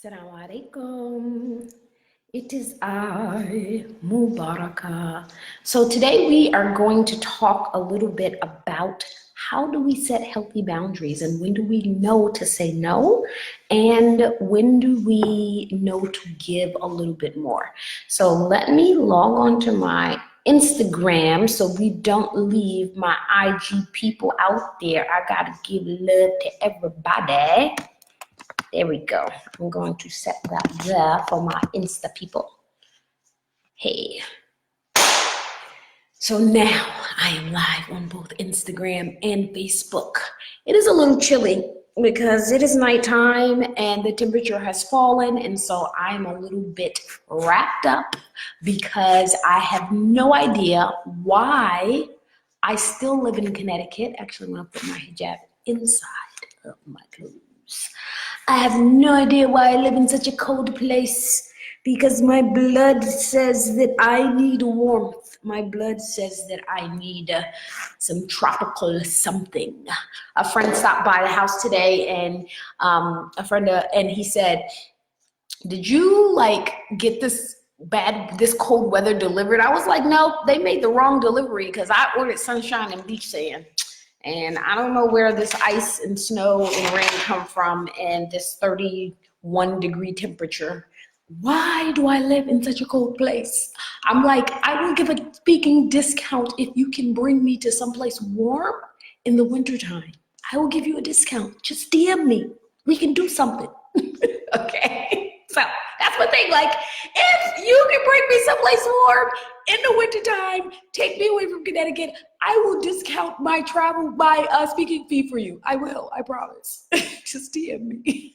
Assalamu alaikum. It is I, Mubaraka. So today we are going to talk a little bit about how do we set healthy boundaries and when do we know to say no and when do we know to give a little bit more. So let me log on to my Instagram so we don't leave my IG people out there. I gotta give love to everybody. There we go. I'm going to set that there for my Insta people. Hey. So now I am live on both Instagram and Facebook. It is a little chilly because it is nighttime and the temperature has fallen, and so I'm a little bit wrapped up because I have no idea why I still live in Connecticut. Actually, I'm going to put my hijab inside of my clothes. I have no idea why I live in such a cold place because my blood says that I need warmth. My blood says that I need some tropical something. A friend stopped by the house today and and he said, "Did you get this cold weather delivered?" I was like, "No, they made the wrong delivery because I ordered sunshine and beach sand. And I don't know where this ice and snow and rain come from and this 31-degree temperature. Why do I live in such a cold place?" I'm like, "I will give a speaking discount if you can bring me to someplace warm in the wintertime. I will give you a discount. Just DM me. We can do something." Okay, so that's my thing. Like, if you can bring me someplace warm in the wintertime, take me away from Connecticut, I will discount my travel, my speaking fee for you. I will, I promise. Just DM me.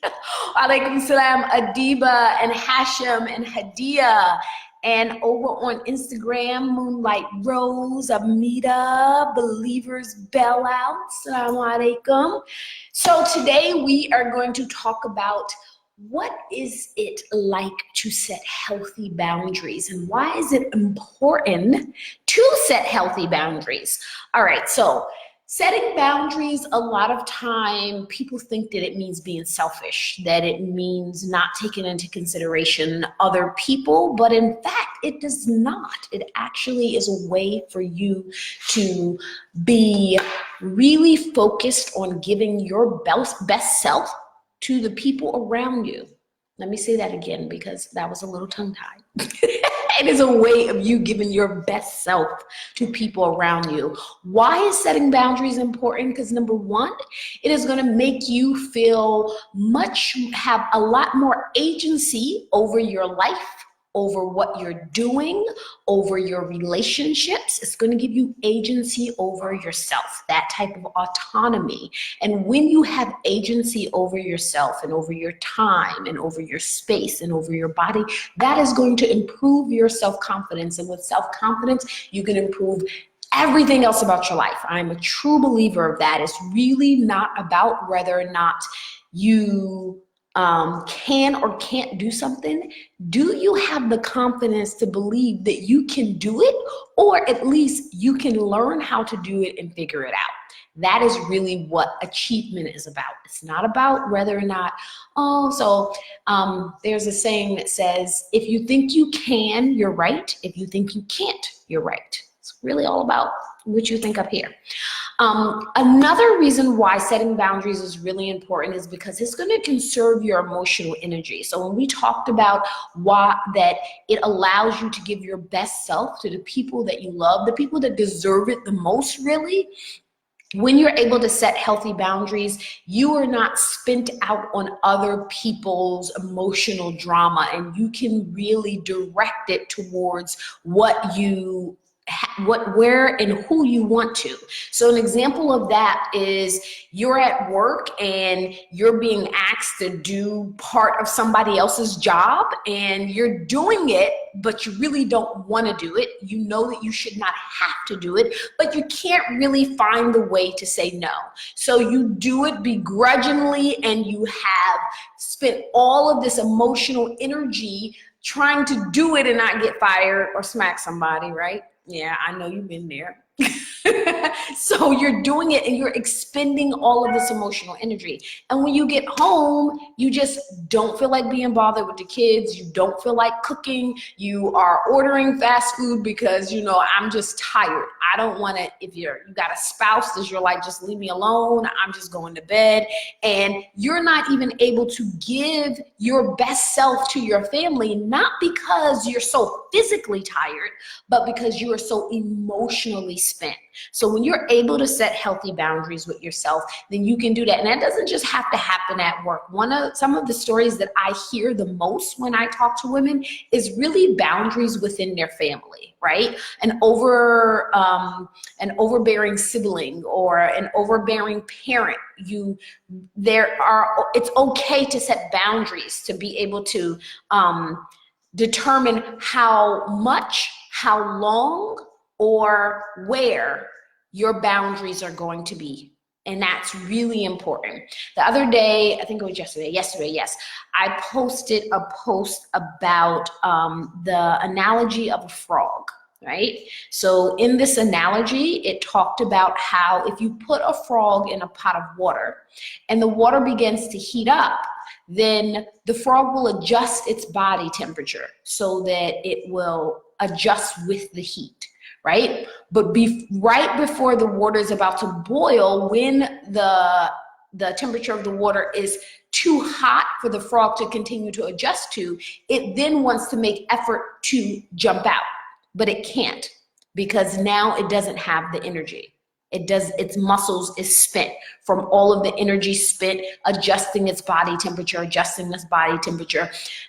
Alaikum salam, Adiba and Hashim and Hadia. And over on Instagram, Moonlight Rose, Amita, Believers Bell Out. Assalamu alaikum. So today we are going to talk about what is it like to set healthy boundaries and why is it important to set healthy boundaries? All right, so setting boundaries, a lot of time people think that it means being selfish, that it means not taking into consideration other people, but in fact, it does not. It actually is a way for you to be really focused on giving your best self to the people around you. Let me say that again because that was a little tongue-tied. It is a way of you giving your best self to people around you. Why is setting boundaries important? Because number one, it is going to make you have a lot more agency over your life, over what you're doing, over your relationships. It's going to give you agency over yourself, that type of autonomy. And when you have agency over yourself and over your time and over your space and over your body, that is going to improve your self-confidence. And with self-confidence, you can improve everything else about your life. I'm a true believer of that. It's really not about whether or not you can or can't do something. Do you have the confidence to believe that you can do it, or at least you can learn how to do it and figure it out? That is really what achievement is about. It's not about whether or not, there's a saying that says, if you think you can, you're right. If you think you can't, you're right. It's really all about what you think up here. Another reason why setting boundaries is really important is because it's going to conserve your emotional energy. So when we talked about that it allows you to give your best self to the people that you love, the people that deserve it the most, really, when you're able to set healthy boundaries, you are not spent out on other people's emotional drama, and you can really direct it towards where and who you want to. So an example of that is you're at work and you're being asked to do part of somebody else's job and you're doing it, but you really don't want to do it. You know that you should not have to do it, but you can't really find the way to say no. So you do it begrudgingly and you have spent all of this emotional energy trying to do it and not get fired or smack somebody, right? Yeah, I know you've been there. So you're doing it and you're expending all of this emotional energy. And when you get home, you just don't feel like being bothered with the kids. You don't feel like cooking. You are ordering fast food because, you know, I'm just tired. I don't want to, if you got a spouse that you're like, just leave me alone. I'm just going to bed. And you're not even able to give your best self to your family, not because you're so physically tired, but because you are so emotionally spent. So when you're able to set healthy boundaries with yourself, then you can do that. And that doesn't just have to happen at work. Some of the stories that I hear the most when I talk to women is really boundaries within their family, right? An overbearing sibling or an overbearing parent. It's okay to set boundaries, to be able to determine how much, how long, or where your boundaries are going to be. And that's really important. The other day, I think it was yesterday, yes, I posted a post about the analogy of a frog, right? So in this analogy, it talked about how if you put a frog in a pot of water and the water begins to heat up, then the frog will adjust its body temperature so that it will adjust with the heat, right? But right before the water is about to boil, when the temperature of the water is too hot for the frog to continue to adjust to, it then wants to make effort to jump out, but it can't because now it doesn't have the energy. Its muscles is spent from all of the energy spent adjusting its body temperature,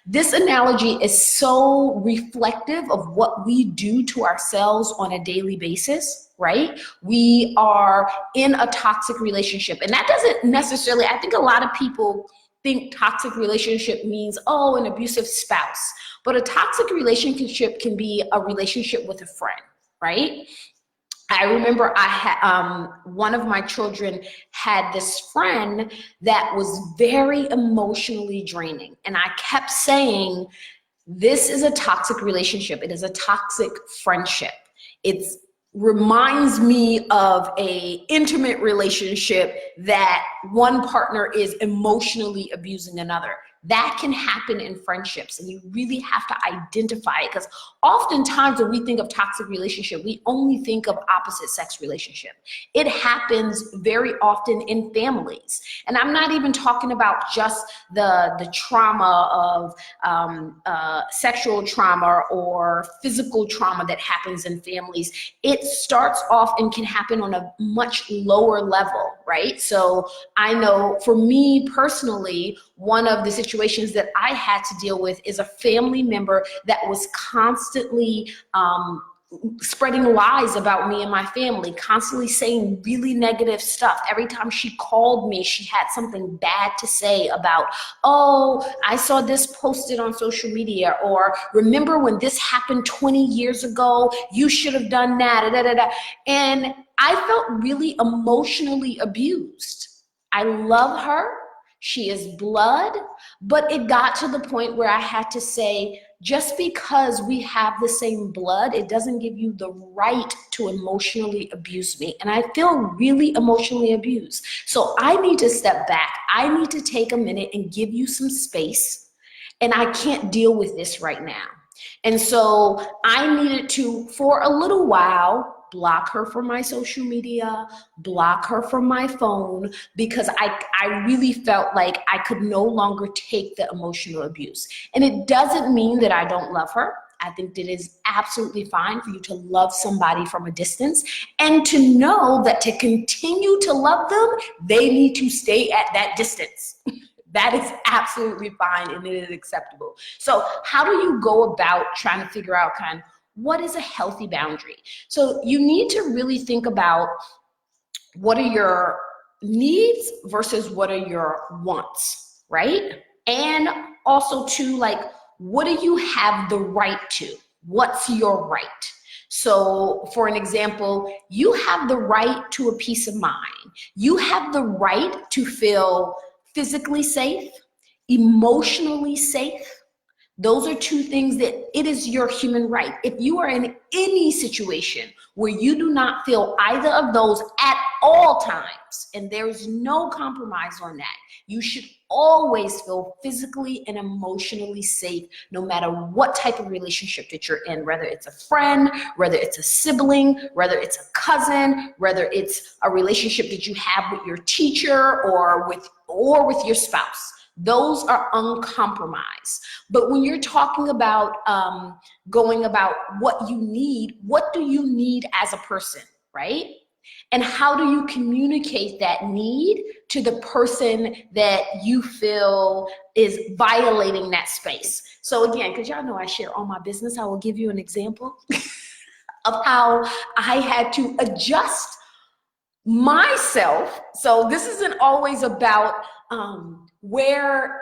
This analogy is so reflective of what we do to ourselves on a daily basis, right? We are in a toxic relationship, and that doesn't necessarily, I think a lot of people think toxic relationship means, oh, an abusive spouse, but a toxic relationship can be a relationship with a friend, right? I remember I had one of my children had this friend that was very emotionally draining. And I kept saying, this is a toxic relationship. It is a toxic friendship. It reminds me of a intimate relationship that one partner is emotionally abusing another. That can happen in friendships, and you really have to identify it, because oftentimes when we think of toxic relationship, we only think of opposite sex relationship. It happens very often in families. And I'm not even talking about just the trauma of sexual trauma or physical trauma that happens in families. It starts off and can happen on a much lower level, right? So I know for me personally, one of the situations that I had to deal with is a family member that was constantly spreading lies about me and my family, constantly saying really negative stuff. Every time she called me, she had something bad to say about, oh, I saw this posted on social media, or remember when this happened 20 years ago, you should have done that, da, da, da. And I felt really emotionally abused. I love her. She is blood, but it got to the point where I had to say, just because we have the same blood, it doesn't give you the right to emotionally abuse me. And I feel really emotionally abused. So I need to step back. I need to take a minute and give you some space. And I can't deal with this right now. And so I needed to, for a little while, block her from my social media, block her from my phone, because I really felt like I could no longer take the emotional abuse. And it doesn't mean that I don't love her. I think that it is absolutely fine for you to love somebody from a distance, and to know that to continue to love them, they need to stay at that distance. That is absolutely fine, and it is acceptable. So how do you go about trying to figure out what is a healthy boundary? So you need to really think about what are your needs versus what are your wants, right? And also too, what do you have the right to? What's your right? So for an example, you have the right to a peace of mind. You have the right to feel physically safe, emotionally safe, Those are two things that it is your human right. If you are in any situation where you do not feel either of those at all times, and there's no compromise on that, you should always feel physically and emotionally safe, no matter what type of relationship that you're in, whether it's a friend, whether it's a sibling, whether it's a cousin, whether it's a relationship that you have with your teacher or with your spouse. Those are uncompromised. But when you're talking about going about what you need, what do you need as a person, right? And how do you communicate that need to the person that you feel is violating that space? So again, because y'all know I share all my business, I will give you an example of how I had to adjust myself. So this isn't always about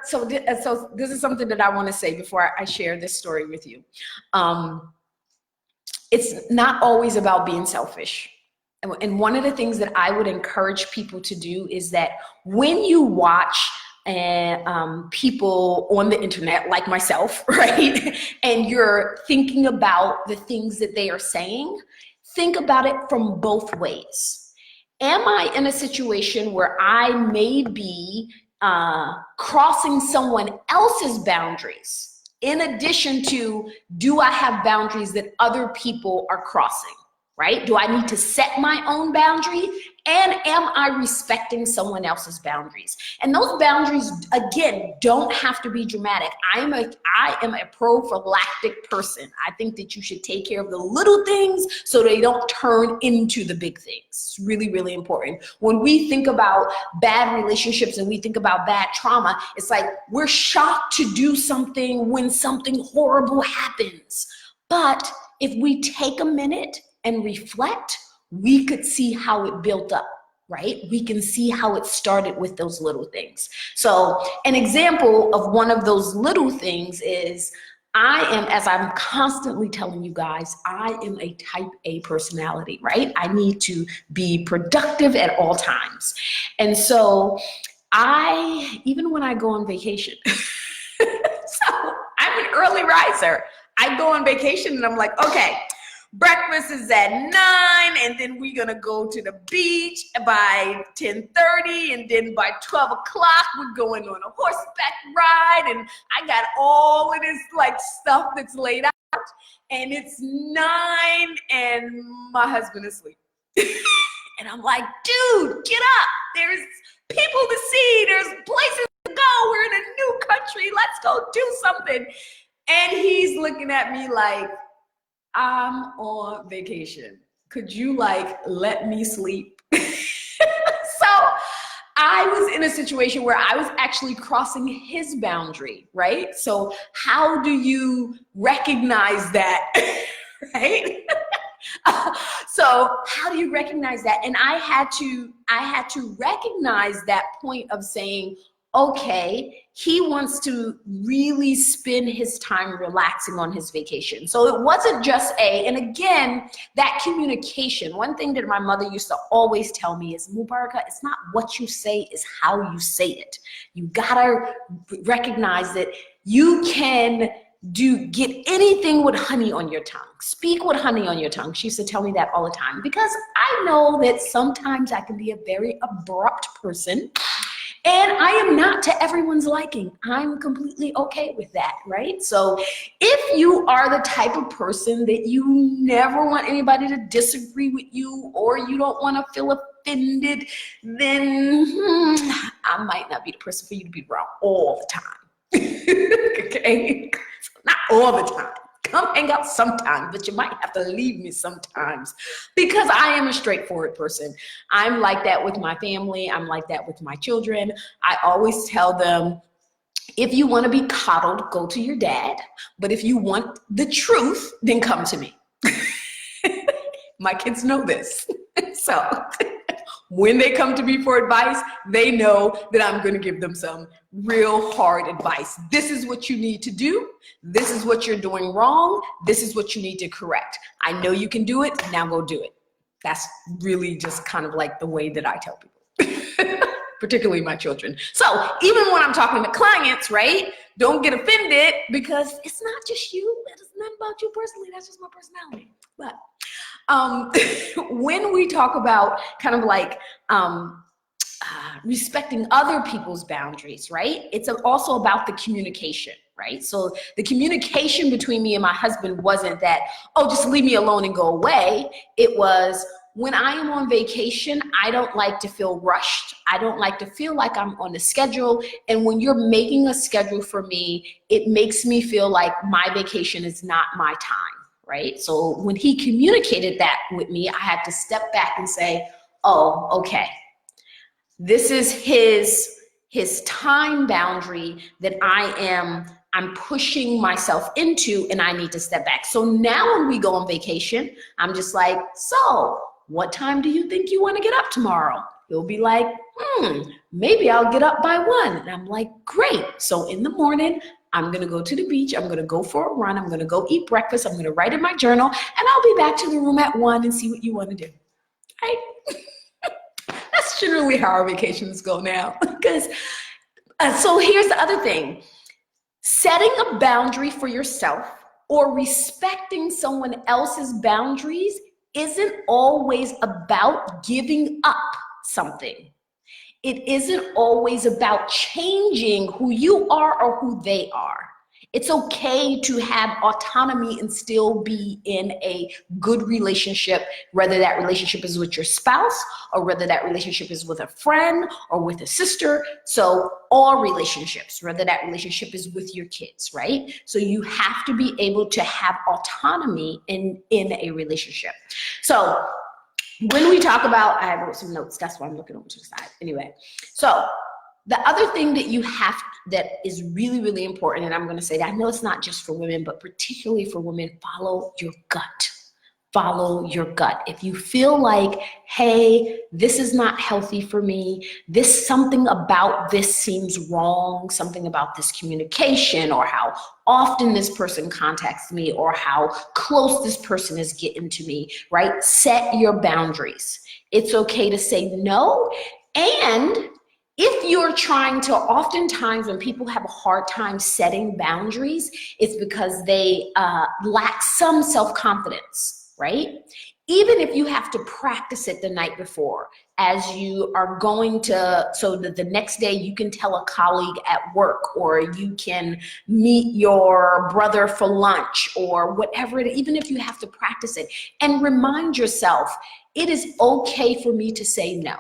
so this is something that I want to say before I share this story with you. It's not always about being selfish. And one of the things that I would encourage people to do is that when you watch people on the internet like myself, right, and you're thinking about the things that they are saying, think about it from both ways. Am I in a situation where I may be crossing someone else's boundaries, in addition to, do I have boundaries that other people are crossing, right? Do I need to set my own boundary? And am I respecting someone else's boundaries? And those boundaries, again, don't have to be dramatic. I am a prophylactic person. I think that you should take care of the little things so they don't turn into the big things. It's really, really important. When we think about bad relationships and we think about bad trauma, it's like we're shocked to do something when something horrible happens. But if we take a minute and reflect, we could see how it built up, right? We can see how it started with those little things. So an example of one of those little things is as I'm constantly telling you guys, I am a type A personality, right? I need to be productive at all times. And so even when I go on vacation, so I'm an early riser. I go on vacation and I'm like, okay, breakfast is at 9, and then we're gonna go to the beach by 10:30, and then by 12 o'clock we're going on a horseback ride, and I got all of this like stuff that's laid out, and it's 9 and my husband is asleep. And I'm like, dude, get up, there's people to see, there's places to go, we're in a new country, let's go do something. And he's looking at me like, I'm on vacation. Could you let me sleep? So I was in a situation where I was actually crossing his boundary, right? So how do you recognize that, right? So how do you recognize that? And I had to recognize that point of saying, okay, he wants to really spend his time relaxing on his vacation. So it wasn't just and again, that communication, one thing that my mother used to always tell me is, Mubaraka, it's not what you say, it's how you say it. You gotta recognize that you can get anything with honey on your tongue. Speak with honey on your tongue. She used to tell me that all the time, because I know that sometimes I can be a very abrupt person. And I am not to everyone's liking. I'm completely okay with that, right? So if you are the type of person that you never want anybody to disagree with you, or you don't want to feel offended, then I might not be the person for you to be around all the time. Okay? Not all the time. Come hang out sometimes, but you might have to leave me sometimes, because I am a straightforward person. I'm like that with my family. I'm like that with my children. I always tell them, if you want to be coddled, go to your dad. But if you want the truth, then come to me. My kids know this. So when they come to me for advice, they know that I'm going to give them some real hard advice. This is what you need to do. This is what you're doing wrong. This is what you need to correct. I know you can do it. Now go do it. That's really just kind of like the way that I tell people. particularly my children. So even when I'm talking to clients, right, don't get offended because it's not just you. It is not about you personally. That's just my personality. But when we talk about kind of like respecting other people's boundaries, right? It's also about the communication, right? So the communication between me and my husband wasn't that, oh, just leave me alone and go away. It was, when I am on vacation, I don't like to feel rushed. I don't like to feel like I'm on a schedule. And when you're making a schedule for me, it makes me feel like my vacation is not my time, right? So when he communicated that with me, I had to step back and say, oh, okay. This is his time boundary that I'm pushing myself into, and I need to step back. So now when we go on vacation, I'm just like, so what time do you think you want to get up tomorrow? He'll be like, maybe I'll get up by 1. And I'm like, great. So in the morning, I'm going to go to the beach. I'm going to go for a run. I'm going to go eat breakfast. I'm going to write in my journal, and I'll be back to the room at 1 and see what you want to do. Right? That's generally how our vacations go now. Because so here's the other thing. Setting a boundary for yourself or respecting someone else's boundaries isn't always about giving up something. It isn't always about changing who you are or who they are. It's okay to have autonomy and still be in a good relationship, whether that relationship is with your spouse or whether that relationship is with a friend or with a sister. So all relationships, whether that relationship is with your kids, right? So you have to be able to have autonomy in a relationship. So when we talk about, I wrote some notes, that's why I'm looking over to the side. Anyway, so the other thing that is really, really important, and I'm going to say that, I know it's not just for women, but particularly for women, follow your gut. Follow your gut. If you feel like, hey, this is not healthy for me, something about this seems wrong, something about this communication or how often this person contacts me or how close this person is getting to me, right? Set your boundaries. It's okay to say no. And if you're trying to, oftentimes when people have a hard time setting boundaries, it's because they lack some self-confidence, right? Even if you have to practice it the night before, as you are going to, so that the next day you can tell a colleague at work, or you can meet your brother for lunch, or whatever it is, even if you have to practice it, and remind yourself, it is okay for me to say no.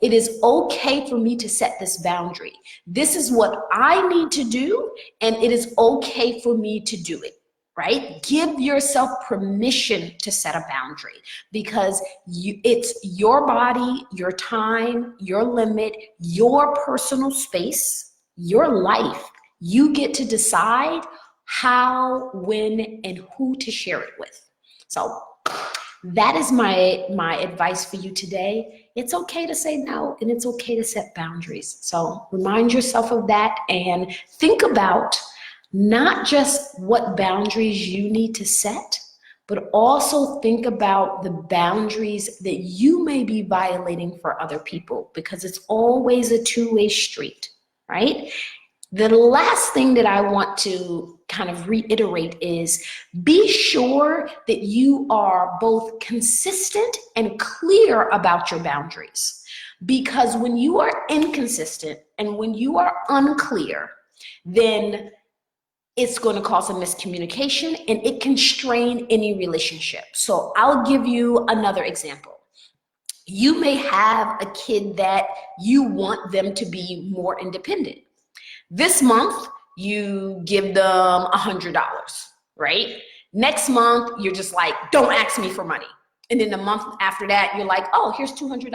It is okay for me to set this boundary. This is what I need to do, and it is okay for me to do it, right? Give yourself permission to set a boundary, because it's your body, your time, your limit, your personal space, your life. You get to decide how, when, and who to share it with. So that is my advice for you today. It's okay to say no, and it's okay to set boundaries. So remind yourself of that, and think about not just what boundaries you need to set, but also think about the boundaries that you may be violating for other people, because it's always a two-way street, right? The last thing that I want to kind of reiterate is, be sure that you are both consistent and clear about your boundaries. Because when you are inconsistent and when you are unclear, then it's going to cause a miscommunication, and it can strain any relationship. So I'll give you another example. You may have a kid that you want them to be more independent. This month, you give them $100, right? Next month, you're just like, don't ask me for money. And then the month after that, you're like, oh, here's $200.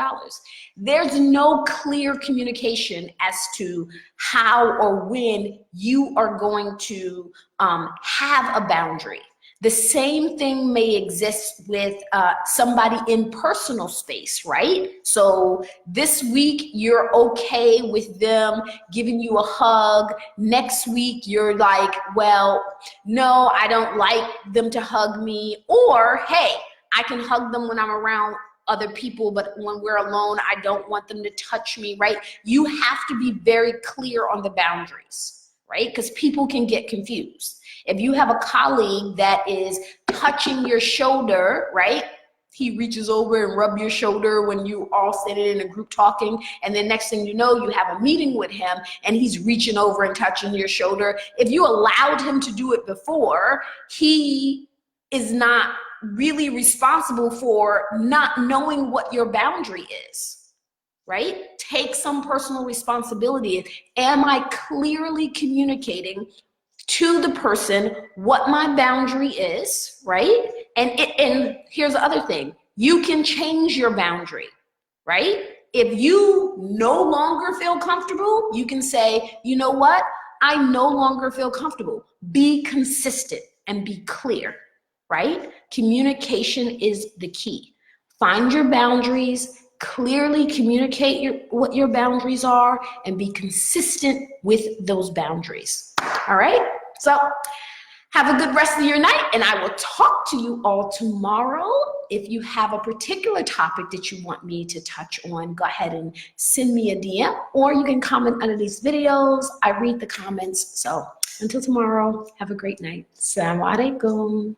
There's no clear communication as to how or when you are going to have a boundary. The same thing may exist with somebody in personal space, right? So this week, you're okay with them giving you a hug. Next week, you're like, well, no, I don't like them to hug me. Or, hey, I can hug them when I'm around other people, but when we're alone, I don't want them to touch me, right? You have to be very clear on the boundaries, right? Because people can get confused. If you have a colleague that is touching your shoulder, right? He reaches over and rub your shoulder when you all sitting in a group talking, and then next thing you know, you have a meeting with him and he's reaching over and touching your shoulder. If you allowed him to do it before, he is not really responsible for not knowing what your boundary is, right? Take some personal responsibility. Am I clearly communicating to the person what my boundary is, right? And here's the other thing. You can change your boundary, right? If you no longer feel comfortable, you can say, you know what? I no longer feel comfortable. Be consistent and be clear, right? Communication is the key. Find your boundaries, clearly communicate what your boundaries are, and be consistent with those boundaries. All right? So have a good rest of your night, and I will talk to you all tomorrow. If you have a particular topic that you want me to touch on, go ahead and send me a DM, or you can comment under these videos. I read the comments. So until tomorrow, have a great night. Assalamu alaikum.